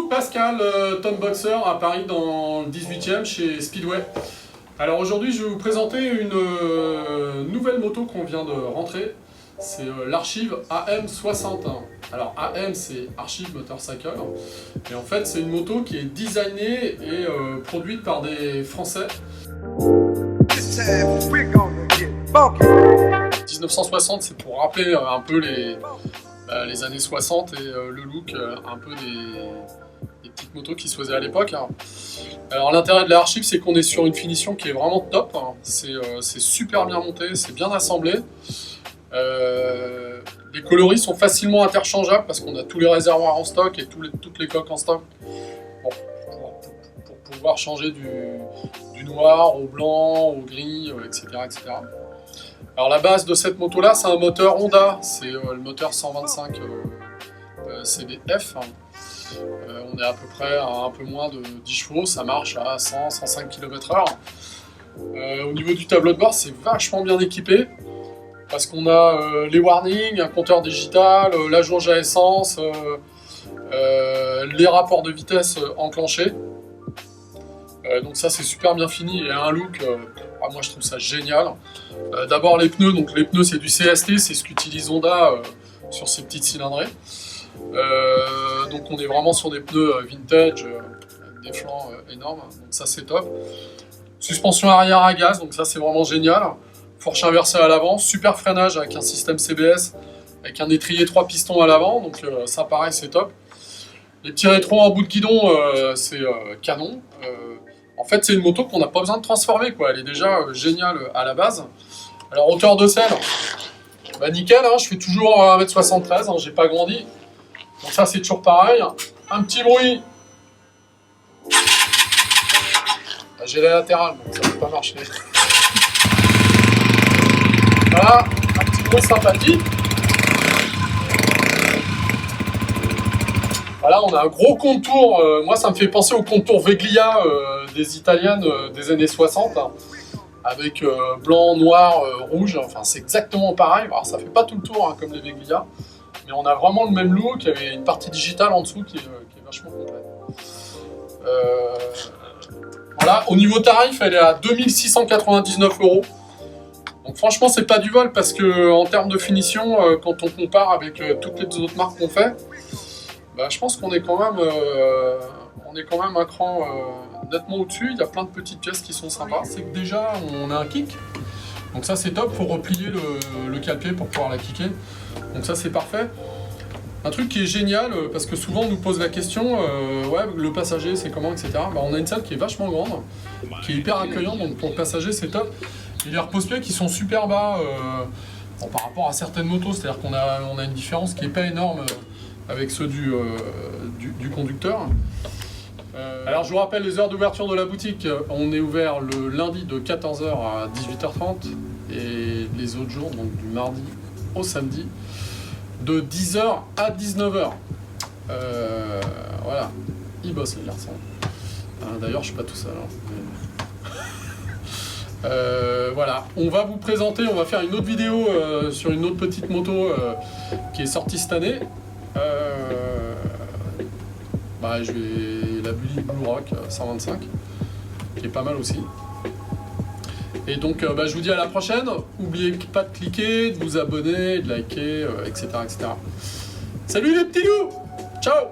Pascal, Tom Boxer à Paris dans le 18e chez Speedway. Alors aujourd'hui je vais vous présenter une nouvelle moto qu'on vient de rentrer. C'est l'Archive AM60. Alors AM c'est Archive Motorcycle. Et en fait c'est une moto qui est designée et produite par des Français. 1960 c'est pour rappeler un peu les années 60 et le look un peu des petites motos qui se faisaient à l'époque. Alors l'intérêt de l'Archive c'est qu'on est sur une finition qui est vraiment top. C'est super bien monté, c'est bien assemblé. Les coloris sont facilement interchangeables parce qu'on a tous les réservoirs en stock et toutes les coques en stock pour pouvoir changer du noir au blanc, au gris, etc., etc. Alors la base de cette moto là c'est un moteur Honda, c'est le moteur 125 CBF. On est à peu près à un peu moins de 10 chevaux, ça marche à 100-105 km/h. Au niveau du tableau de bord c'est vachement bien équipé parce qu'on a les warnings, un compteur digital, la jauge à essence, les rapports de vitesse enclenchés. Donc ça c'est super bien fini et un look, moi je trouve ça génial. D'abord les pneus, donc les pneus c'est du CST, c'est ce qu'utilise Honda sur ses petites cylindrées. Donc on est vraiment sur des pneus vintage, avec des flancs énormes, donc ça c'est top. Suspension arrière à gaz, donc ça c'est vraiment génial. Fourche inversée à l'avant, super freinage avec un système CBS, avec un étrier 3 pistons à l'avant, donc ça pareil c'est top. Les petits rétros en bout de guidon, c'est canon. En fait, c'est une moto qu'on n'a pas besoin de transformer, quoi. Elle est déjà géniale à la base. Alors, hauteur de selle, bah nickel, hein, je fais toujours 1m73, hein, j'ai pas grandi. Donc ça, c'est toujours pareil. Un petit bruit. Bah, j'ai la latérale, donc ça ne peut pas marcher. Voilà, un petit bruit sympathique. Voilà, on a un gros contour, moi ça me fait penser au contour Veglia des italiennes des années 60, hein, avec blanc, noir, rouge, enfin c'est exactement pareil. Alors ça fait pas tout le tour hein, comme les Veglia, mais on a vraiment le même look, il y avait une partie digitale en dessous qui est vachement complète. Voilà, au niveau tarif, elle est à 2699 €. Donc franchement c'est pas du vol parce que en termes de finition, quand on compare avec toutes les autres marques qu'on fait, bah, je pense qu'on est quand même un cran nettement au-dessus. Il y a plein de petites pièces qui sont sympas. C'est que déjà on a un kick, donc ça c'est top. Faut replier le calpier pour pouvoir la kicker, donc ça c'est parfait. Un truc qui est génial parce que souvent on nous pose la question ouais le passager c'est comment, etc. Bah, on a une salle qui est vachement grande, qui est hyper accueillante, donc pour le passager c'est top. Et les repose-pieds qui sont super bas bon, par rapport à certaines motos, c'est-à-dire qu'on a une différence qui est pas énorme avec ceux du conducteur. Alors je vous rappelle les heures d'ouverture de la boutique. On est ouvert le lundi de 14 h à 18 h 30 et les autres jours, donc du mardi au samedi, de 10 h à 19 h. Voilà, ils bossent les garçons. D'ailleurs je suis pas tout seul. Voilà, on va vous présenter, on va faire une autre vidéo sur une autre petite moto qui est sortie cette année. Bah, je vais la Bully Blue Rock 125 qui est pas mal aussi. Et donc bah, je vous dis à la prochaine. N'oubliez pas de cliquer, de vous abonner, de liker, etc., etc. Salut les petits loups, ciao.